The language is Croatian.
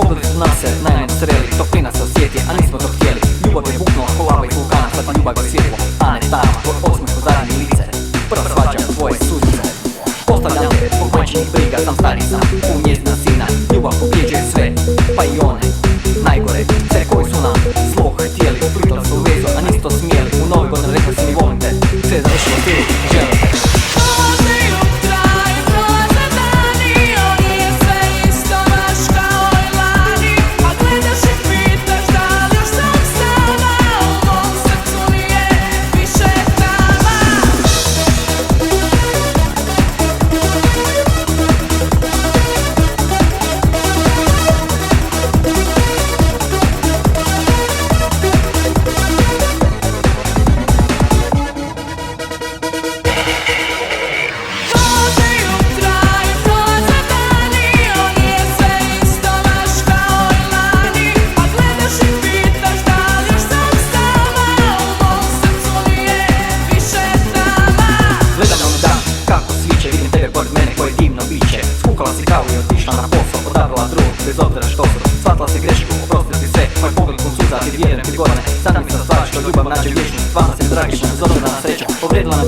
Pogledi su nas se najmanje sreli, toplina se osjeti, a nismo to htjeli. Ljubav je buknula ko lava i vulkana, sad ljubav je svjetlo, a ne tamo. Tvoj osmeh u zadnje lice, prva svađa tvoje suzice. Postavljam te zbog majčinih briga, sam stari sam, njezina sina. Ljubav pobjeđuje sve, pa i one najgore, sve koji su nam zlo htjeli. Uplitali su u vezu, a nisu to smjeli. U Novi godin rekli si mi volim te, sve je završilo ti, želim te. Skukala si kavu i otišla na posao, odabrala drugog bez obzira što su. Shvatila si grešku, oprostila si sve, moj pogled pun suza, ti vjerujem ti godine. Sad mi se stvari što ljubav nađe vječnu, stvarno si tragična, bez obzira na sreću, povrijedila na